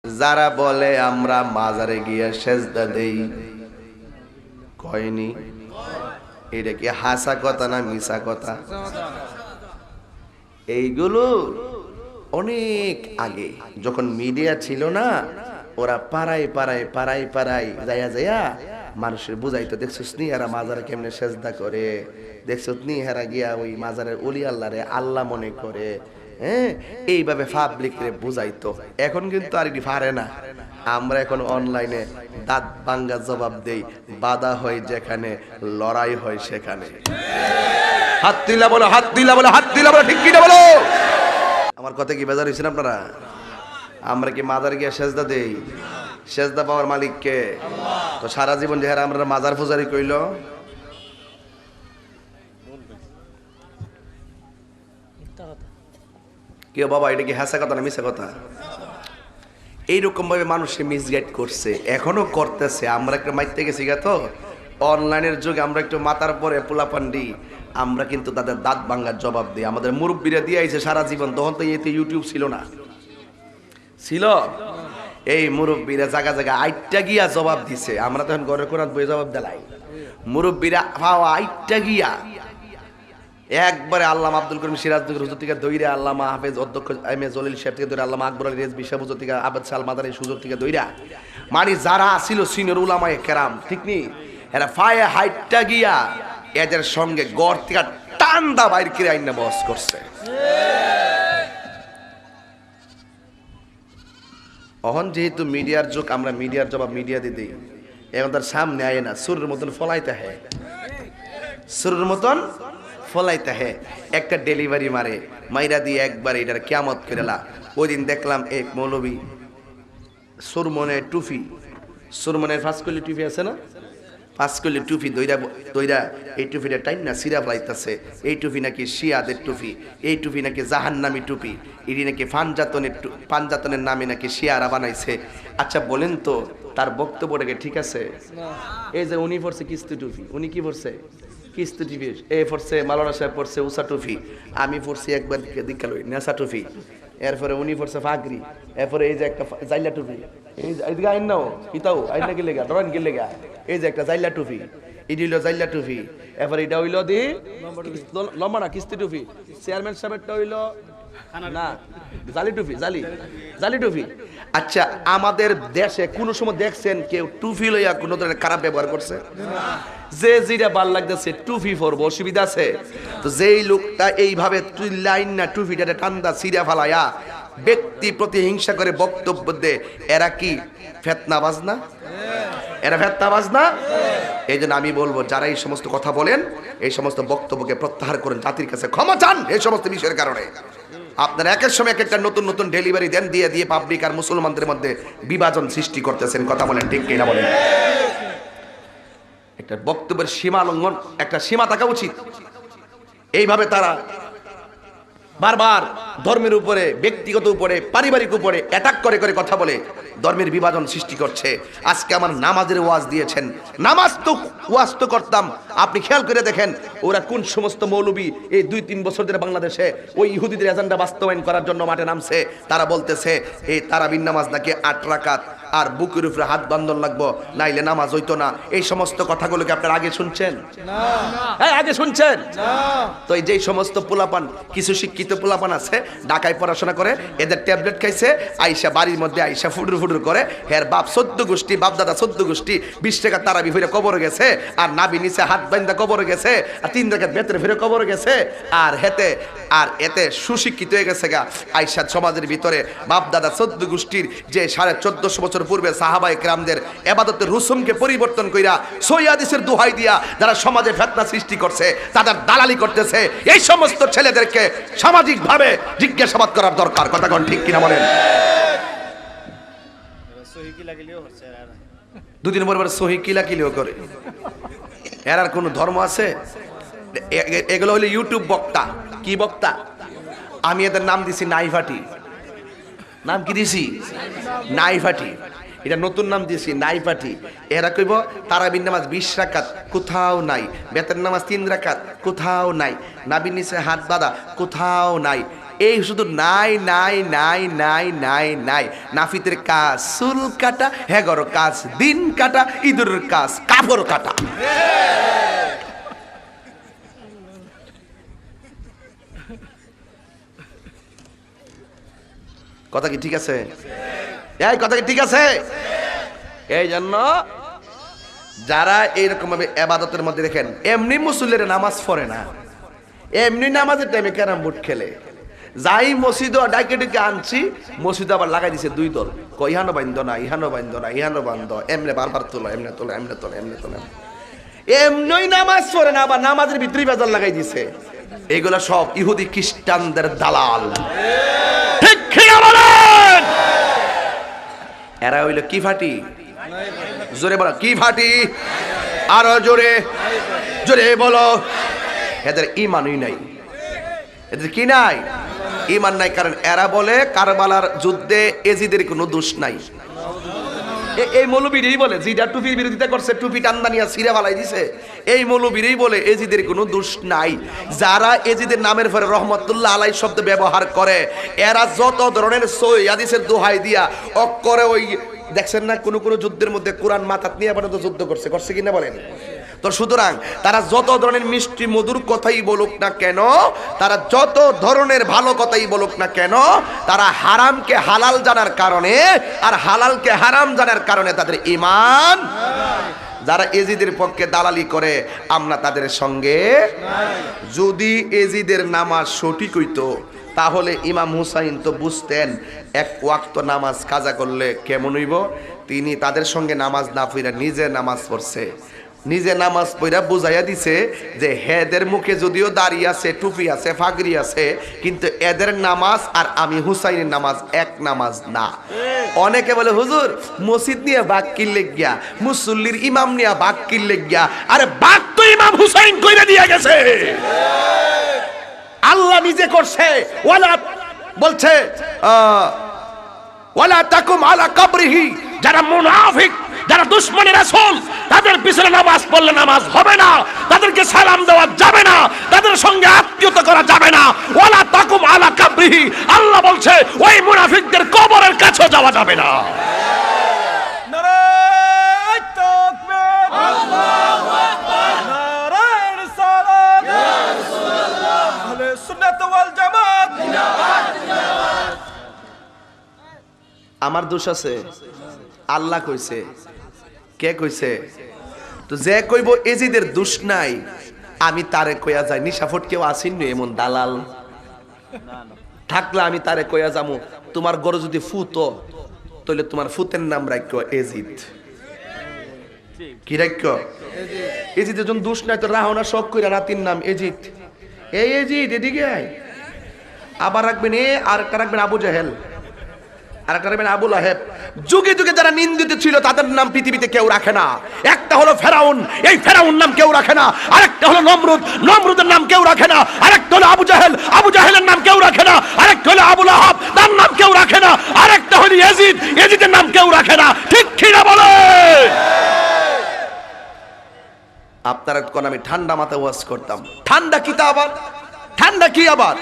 যারা বলে আমরা মাজারে গিয়ে সেজদা দেই, কয়নি? এটা কি হাসা কথা না মিছা কথা? এইগুলো অনেক আগে যখন মিডিয়া ছিল না, ওরা পাড়ায় পাড়ায় পাড়ায় পাড়ায় যাইয়া যাইয়া মানুষের বুঝাইতো, দেখছিস নি এরা মাজারে কেমনে সেজদা করে, দেখছিস নি এরা গিয়া ওই মাজারের ওলি আল্লাহরে আল্লাহ মনে করে। হ্যাঁ, এইভাবে পাবলিক রে বুঝাইতো। এখন কিন্তু আর এটি পারে না। আমরা এখন অনলাইনে দাঁত ভাঙ্গা জবাব দেই, বাধা হয় যেখানে, লড়াই হয় সেখানে। হাত দিলা বলো, হাত দিলা বলো, হাত দিলা বলো, ঠিক কিনা বলো। আমার কথা কি বেজার হয়েছেন আপনারা? আমরা কি মাজার গিয়ে সেজদা দেই? সেজদা পাওয়ার মালিক কে? তো সারা জীবন যে আমরা মাজার পূজারি কইল, কেউ বাবা এটা কি হাসা কথা না মিছা কথা? এইরকম ভাবে মানুষকে মিসগাইড করছে, এখনো করতেছে। আমরা একটু মাইতে গেছি গা, তো অনলাইনের যুগে আমরা একটু মাথার পরে পোলাপান্ডি, আমরা কিন্তু তাদের দাঁত ভাঙ্গার জবাব দিই। আমাদের মুরব্বীরা দিয়ে আইছে সারা জীবন, তখন তো এতে ইউটিউব ছিল না। ছিল? এই মুরব্বীরা জায়গা জায়গা আইটটা গিয়া জবাব দিছে। আমরা তখন ঘরে কোরআন বই জবাব দিলাই, মুরব্বীরা পাওয়া আইটটা গিয়া একবারে আল্লামা আব্দুল করিম সিরাজনগর হুজুর থেকে দইরা, আল্লামা হাফেজ অধ্যক্ষ এম এ জলিল সাহেব থেকে দইরা, আল্লামা আকবর আলী রেজবি সাহেব হুজুর থেকে, আবেদ সাল মাদানী সুযোগ থেকে দইরা, মানে যারা ছিল সিনিয়র উলামায়ে কেরাম, ঠিক নি, এরা ফায়ে হাইটটা গিয়া এদের সঙ্গে গড় থেকে টান্দা বাইর করে আইনা বস করছে। অহন যেহেতু মিডিয়ার যুগ, আমরা মিডিয়ার জবাব মিডিয়া দিয়ে দিই। এখন তার সামনে আয় না, সুরের মতন ফলাইতে হয়, সুরের মতন ফলাইতে হে, একটা ডেলিভারি মারে, মাইরা দিয়ে একবার এটার কিয়ামত করেলা। ওই দিন দেখলাম এক মৌলবী সুরমনের টুপি, সুরমনের ফাঁসকলি টুপি আছে না, ফাঁসকলি টুপি দইরা দইরা এই টুপিটা টাইম না সিরা ফলাইতেছে। এই টুপি নাকি শিয়াদের টুপি, এই টুপি নাকি জাহান্নামী টুপি, এটি নাকি পাঞ্জাতনের নামে নাকি শিয়ারা বানাইছে। আচ্ছা বলেন তো, তার বক্তব্যটাকে ঠিক আছে? এই যে উনি পড়ছে কিস্তি টুপি, উনি কি পড়ছে? কিস্তি টুপি। এ পড়ছে মাওলানা সাহেব পড়ছে উষা টুপি, আমি পড়ছি একবার দিকালই নেশা টুপি, এরপরে উনি পড়ছে ফাগরি, এরপরে এই যে একটা জাইলা টুপি, এই এইদিকে আইন নাও ইতাও আইনা গেলে গা ডরান গেলে গা, এই যে একটা জাইলা টুপি, ইডি হইলো জাইলা টুপি, এরপরে এটা হইলো দি লম্বা না কিস্তি টুপি, চেয়ারম্যান সাহেবেরটা হইলো না জালি টুপি, জালি জালি টুপি। আচ্ছা, আমাদের দেশে কোন সময় দেখছেন কেউ টুপি লইয়া কোন ধরনের খারাপ ব্যবহার করছে? যে যেটা ভাল লাগতেছে টুপি পরবো, অসুবিধা আছে? তো যেই লোকটা এইভাবে তুই লাইন না টুপিটা টান্দা সিরা ফালায়া ব্যক্তি প্রতিহিংসা করে বক্তব্য দে, এরা কি ফেতনাবাজ না? এরা ফেতনাবাজ না? এই জন্য আমি বলবো, যারা এই সমস্ত কথা বলেন, এই সমস্ত বক্তব্যকে প্রত্যাহার করেন, জাতির কাছে ক্ষমা চান এই সমস্ত বিষয়ের কারণে। আপনারা একের সময় এক একটা নতুন নতুন ডেলিভারি দেন, দিয়ে দিয়ে পাবলিক আর মুসলমানদের মধ্যে বিভাজন সৃষ্টি করতেছেন। কথা বলেন ঠিক কিনা বলেন? একটা বক্তব্যের সীমা লঙ্ঘন, একটা সীমা থাকা উচিত। এইভাবে তারা বারবার ধর্মের উপরে, ব্যক্তিগত উপরে, পারিবারিক উপরে অ্যাটাক করে করে কথা বলে ধর্মের বিভাজন সৃষ্টি করছে। আজকে আমার নামাজের ওয়াজ দিয়েছেন, নামাজ তো ওয়াজ তো করতাম, আপনি খেয়াল করে দেখেন ওরা কোন সমস্ত মৌলবী এই 2-3 বছর ধরে বাংলাদেশে ওই ইহুদিদের এজেন্ডা বাস্তবায়ন করার জন্য মাঠে নামছে। তারা বলতেছে এই তারাবির নামাজ নাকি 8 রাকাত, আর বুকের উপরে হাত বান্ধন লাগবো, নাইলে নামাজ হইতো না। এই সমস্ত কথাগুলোকে আপনারা আগে শুনছেন না? হ্যাঁ, আগে শুনছেন না? তো এই যে সমস্ত পোলাপান, কিছু শিক্ষিত পোলাপান আছে ঢাকায় পড়াশোনা করে, এদের ট্যাবলেট খাইছে, আইসা বাড়ির মধ্যে আইসা ফুডুর ফুডুর করে, হের বাপ 14 গোষ্ঠী, বাপ দাদা 14 গোষ্ঠী 20 টাকা তারাবি ফিরে কবর গেছে, আর নাবি নিচে হাত বান্ধা কবর গেছে, আর 3 রাকাত ভেতরে ফিরে কবর গেছে, আর এতে সুশিক্ষিত হয়ে গেছে গা। আইসা সমাজের ভিতরে বাপ দাদা 14 গোষ্ঠীর যে 1450 বছর পূর্বে সাহাবায়ে কেরামদের ইবাদতের রুসুমকে পরিবর্তন কইরা সহিহ হাদিসের দোহাই দিয়া যারা সমাজে ফিতনা সৃষ্টি করছে, তাদের দালালি করতেছে। এই সমস্ত ছেলেদেরকে সামাজিকভাবে জিজ্ঞাসাবাদ করার দরকার। কথা কোন ঠিক কিনা বলেন? দুদিন পর সহিহ কিলাকিলিও করে। এর আর কোন ধর্ম আছে? এগুলো হলো ইউটিউব বক্তা। কি বক্তা? আমি এদের নাম দিছি নাইভাটি। নাম কি দিছি? নাইভাটি। এটা নতুন নাম দিয়েছি, নাইভাটি। এরা কইব তারাবির নামাজ 20 রাকাত, কোথাও নাই। বেতের নামাজ 3 রাকাত, কোথাও নাই। নাবির নিচে হাত বাঁধা, কোথাও নাই। এই শুধু নাই নাই নাই নাই নাই নাই। নাফিতের কাজ চুল কাটা, হেগর কাজ দিন কাটা, ইঁদুরের কাজ কাপড় কাটা। কথা কি ঠিক আছে? এই কথা কি ঠিক আছে? এই জন্য যারা এইরকম ভাবে ইবাদতের মধ্যে দেখেন, এমনি মুসল্লিরা নামাজ পড়ে না, এমনি নামাজের টাইমে ক্যারাম বোর্ড খেলে। যাই মসজিদ ডাইকে ডেকে আনছি, মসজিদ আবার লাগাই দিছে দুই দল, ইহানো বান্ধ না, ইহানো বান্ধ না, ইহানো বান্ধ, এমনি বারবার তোলো, এমনি তোলো, এমনি তোলো, এমনি তোলো। এমনি নামাজ পড়ে না, আবার নামাজের ভিতরেই বাজার লাগাই দিছে। এগুলা সব ইহুদি খ্রিস্টানদের দালাল। ঠিক কিনা বলেন? এরা হইল কি ফাটি? জোরে বলো কি ফাটি? আরো জোরে জোরে বলো। এদের ঈমানই নাই। এদের কি নাই? ঈমান নাই। কারণ এরা বলে কারবালার যুদ্ধে এজিদের কোনো দোষ নাই। এই মৌলবীরই বলে, যেটা টুপির বিরোধিতা করছে, টুপি টান্দানিয়া ছিঁড়ে ফালাই দিছে, এই মৌলবীরই বলে এজিদের কোনো দোষ নাই। যারা এজিদের নামের পরে রহমতুল্লাহ আলাই শব্দ ব্যবহার করে, এরা যত ধরনের সই হাদিসের দোহাই দিয়া অক্ষরে ওই দেখছেন না, কোন কোন যুদ্ধের মধ্যে কোরআন মাথাত নিয়ে পর্যন্ত যুদ্ধ করছে কিনা বলেন? তো সুতরাং তারা যত ধরনের মিষ্টি মধুর কথাই বলুক না কেন, তারা যত ধরনের ভালো কথাই বলুক না কেন, তারা হারামকে হালাল জানার কারণে আর হালালকে হারাম জানার কারণে তাদের ঈমান। যারা এজিদের পক্ষে দালালি করে, আমরা তাদের সঙ্গে। যদি এজিদের নামাজ সঠিক হইতো, তাহলে ইমাম হুসাইন তো বুঝতেন এক ওয়াক্ত নামাজ কাজা করলে কেমন হইব। তিনি তাদের সঙ্গে নামাজ না পড়া নিজে নামাজ পড়ছে, নিজে নামাজ পড়া বুঝাইয়া দিছে যে হেদের মুখে যদিও দাড়ি আছে, টুপি আছে, ফাগরি আছে, কিন্তু এদের নামাজ আর আমি হুসাইনের নামাজ এক নামাজ না। অনেকে বলে হুজুর মসজিদ নিয়ে বাক কিনলে গিয়া, মুসল্লির ইমাম নিয়ে বাক কিনলে গিয়া। আরে বাক তো ইমাম হুসাইন কইরা দিয়া গেছে, আল্লাহ নিজে করছে। ওয়ালা বলছে ওয়ালা তাকুম আলা কবরিহি। যারা মুনাফিক, যারা দুশমনের রাসূল, তাদের পিছনে নামাজ পড়লে নামাজ হবে না, তাদেরকে সালাম দেওয়া যাবে না, তাদের সঙ্গে আত্মীয়তা করা যাবে না। ওয়ালা তাকুম আলা কবরিহি, আল্লাহ বলছে ওই মুনাফিকদের কবরের কাছে যাওয়া যাবে না। নারায়ে তাকবীর, আল্লাহু আকবার, নারায়ে রিসালাত, ইয়া রাসূলুল্লাহ, আহলে সুন্নাত ওয়াল জামাত, জিন্দাবাদ জিন্দাবাদ। আমার দোষ আছে? আল্লাহ কইছে। কে কইছে? তো যে কইব এজিদের দোষ নাই, আমি তারে কইয়া যাই। নিশাফট কেউ আসেন নি এমন দালাল? থাকলে আমি তারে কইয়া যামু, তোমার গরু যদি ফুতো তাহলে তোমার ফুতের নাম রাখো এজিদ। কি রাখো? এজিদের যখন দোষ নাই তো রাহনা শখ কইরা রাতির নাম এজিদ। এই এজিদ এদিকে আয়। আবার রাখবেন আর একটা রাখবেন আবু জাহেল, আর একটা রাখবেন আবু লাহেব। যুগে যুগে যারা নিন্দিত ছিল তাদের নাম পৃথিবীতে কেউ রাখে না। একটা হলো ফেরাউন, এই ফেরাউন নাম কেউ রাখে না। আরেকটা হলো নমরুদ, নমরুদের নাম কেউ রাখে না। আরেকটা হলো আবু জাহেল, আবু জাহেলের নাম কেউ রাখে না। আরেকটা হলো আবু লাহাব, তার নাম কেউ রাখে না। আরেকটা হলো ইয়াজিদ, ইয়াজিদের নাম কেউ রাখে না। ঠিক কিনা বলে? আপনারা কোন আমি ঠান্ডা মাথায় ওয়াজ করতাম। ঠান্ডা কি তা আবার? ঠান্ডা কি আবার?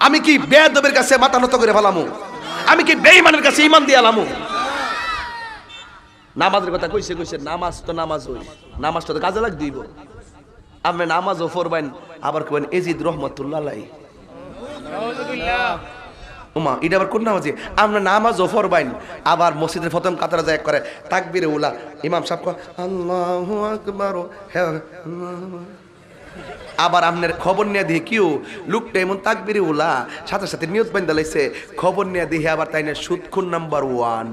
আমি কি বেয়াদবের কাছে মাথা নত করে ফেলামু? আমি কি বেঈমানের কাছে ঈমান দিয়ে আলামু? নামাজের কথা কইছে, নামাজ তো নামাজ হই, নামাজটা তো কাজে লাগ দিব। আপনি নামাজও পড়বেন, আবার কইবেন এজিদ রহমাতুল্লাহ আলাইহি। ওমা এটা আবার কোন নামাজি? আমরা নামাজও পড়বেন, আবার মসজিদের প্রথম কাতারে যায় করে তাকবীরে উলা, ইমাম সাহেব কয় আল্লাহু আকবার, আবার আপনার খবর নিয়ে দিয়ে কিউ লোকটা এমন তাকবীরে উলা সাথে সাথে নিয়ত বাইন্দা লাইছে, খবর নিয়ে দিয়ে আবার তাই না সুদখুর নাম্বার 1।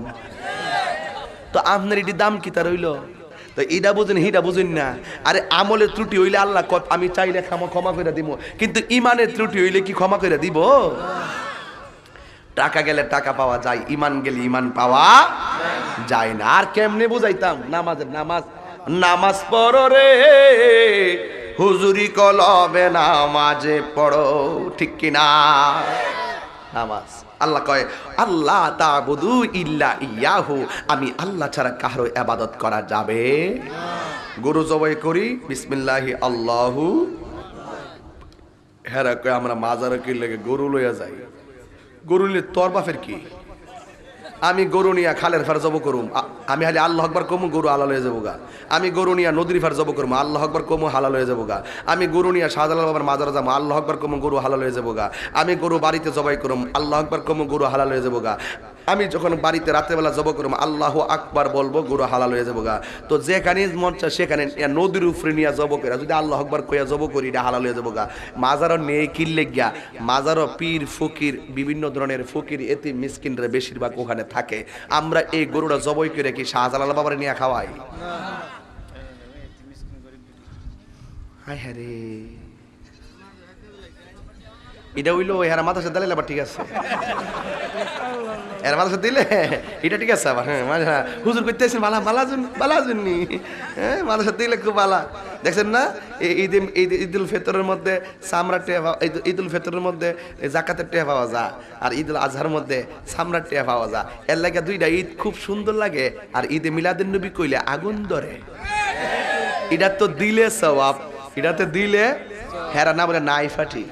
তো আপনার এটি দাম কি তার হইল? তো এটা বুঝেন, হিটা বুঝেন না। আরে আমলের ত্রুটি হইলে আল্লাহ আমি চাইলে ক্ষমা করে দিব, কিন্তু ইমানের ত্রুটি হইলে কি ক্ষমা করে দিব? টাকা গেলে টাকা পাওয়া যায়, ইমান গেলে ইমান পাওয়া যায় না। আর কেমনে বুঝাইতাম? নামাজের নামাজ পড়ো রে হুজুরি কলবে নামাজে পড়ো, ঠিক কিনা? নামাজ আল্লাহ কয় আল্লাহ তা'বুদু ইল্লা ইয়াহু, আমি আল্লাহ ছাড়া কারো ইবাদত করা যাবে। গরু জবাই করি বিসমিল্লাহি আল্লাহু, হেরা কয় আমরা মাজারে কি লাগে গরু লইয়া যাই। গরু নিলে তোর বাপের কি? আমি গরু নিয়া খালের ফার জব করুম, আমি খালি আল্লাহ আকবার কমু, গরু হালাল হয়ে যাবো গা। আমি গরু নিয়া নদীর ফার জব করুম, আল্লাহ আকবার কমু, হালাল হয়ে যাবো গা। আমি গরু নিয়া শাহজালাল বাবার মাজারে যাবো, আল্লাহ আকবার কমু, গরু হালাল হয়ে যাবো গা। আমি গরু বাড়িতে জবাই করুম, আল্লাহ আকবার কমু, গরু হালাল হয়ে যাবো গা। আমি যখন বাড়িতে রাত্রেবেলা জব করুম, আল্লাহ আকবার বলবো, গরু হালাল হয়ে যাবো গা। তো যেখানে মন চায় সেখানে নদীর উপরে নিয়ে জব করে যদি আল্লাহ আকবার কইয়া জব করি, এটা হালাল হয়ে যাবো গা। মাজারও নেই কিনলে গিয়া, মাজারও পীর ফকির বিভিন্ন ধরনের ফকির এতে মিসকিনরা বেশিরভাগ ওখানে থাকে। আমরা এই গরুটা জবাই করে কি শাহজালাল বাবার নিয়ে খাওয়াই? হায় হ্যাঁ রে, এটা হইলো এরা মাথার সাথে দিলে আবার ঠিক আছে, এর মাথার সাথে দিলে এটা ঠিক আছে আবার। হ্যাঁ মানে হুজুর করতেছেন বালা বালাজুন বালাজুননি, হ্যাঁ মাথার সাথে দিলে খুব বালা। দেখছেন না ঈদুল ফিতরের মধ্যে চামড়ার টেয়া, ঈদুল ফিতরের মধ্যে জাকাতের টেয়া পাওয়া যায়, আর ঈদুল আজহার মধ্যে চামড়ার টেয়া পাওয়া যায়। এর লাগে দুইটা ঈদ খুব সুন্দর লাগে। আর ঈদে মিলাদুন নবী কইলে আগুন ধরে। এটা তো দিলে সওয়াব, এটাতে দিলে হেরা না বলে নাই ফাটি,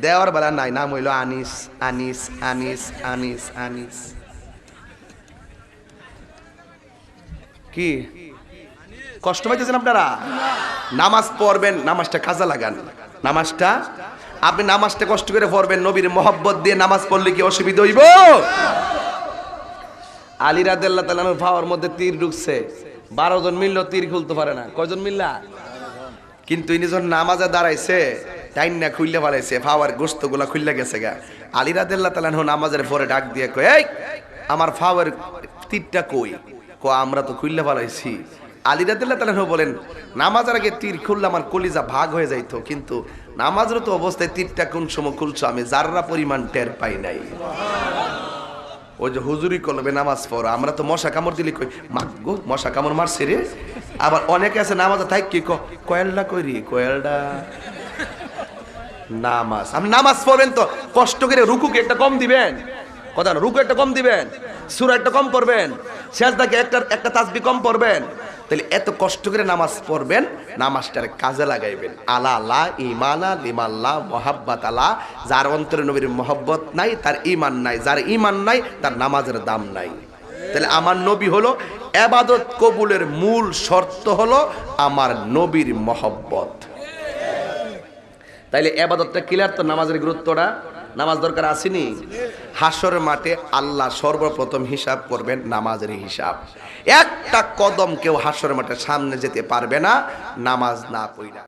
দেওয়ার বেলা নাই, নাম হইল আনিস আনিস আনিস আনিস আনিস। কি কষ্ট পাইতেছেন আপনারা? নামাজ পড়বেন, নামাজটা কাজে লাগান। নামাজটা আপনি নামাজটা কষ্ট করে পড়বেন, নবীর মহব্বত দিয়ে নামাজ পড়লে কি অসুবিধা হইব? আলী রাদিয়াল্লাহু তাআলা আনহুর পাওয়ার মধ্যে তীর ঢুকছে, 12 জন মিললেও তীর খুলতে পারে না। কয়জন মিললা? কিন্তু ইনি যখন নামাজে দাঁড়াইছে, টাইন না খুললে পালাইছে, ফাওয়ার গোস্ত গুলা খুললে গেছে গা। আলী রাদিয়াল্লাহু তাআলা আনহু নামাজের পরে ডাক দিয়ে কয়, এই আমার ফাওয়ার তীরটা কই? আমরা তো খুললে পালাইছি। আলী রাদিয়াল্লাহু তাআলা আনহু বলেন, নামাজের আগে তীর খুললে আমার কলিজা ভাগ হয়ে যাইতো, কিন্তু নামাজের তো অবস্থায় তীরটা কোন সময় খুলছো আমি যাররা পরিমাণ টের পাই নাই। ওই যে হুজুরি করবে নামাজ পড়ো, আমরা তো মশা কামড় দিলে কই মাগো মশা কামড় মারছে রে। আবার অনেকে আছে নামাজে থাক কি কয়েলটা করি, কয়েলটা নামাজ। আপনি নামাজ পড়বেন তো কষ্ট করে রুকুকে একটা কম দিবেন, কথা না, রুকু একটা কম দিবেন, সূরা একটা কম পড়বেন, সিজদাকে একটা তাসবিহ কম পড়বেন। তাহলে এত কষ্ট করে নামাজ পড়বেন, নামাজটার কাজে লাগাইবেন। আলা লা ঈমানা লিমাল্লাহ মুহাব্বাত আলা, যার অন্তরে নবীর মহব্বত নাই তার ঈমান নাই, যার ঈমান নাই তার নামাজের দাম নাই। তাহলে আমার নবী হলো ইবাদত কবুলের মূল শর্ত হলো আমার নবীর মহব্বত। তাইলে ইবাদতটা ক্লিয়ার তো, নামাজের গুরুত্বটা, নামাজ দরকার আসেনি? হাসরের মাঠে আল্লাহ সর্বপ্রথম হিসাব করবেন নামাজের হিসাব। একটা কদম কেউ হাসরের মাঠে সামনে যেতে পারবে না নামাজ না পড়া।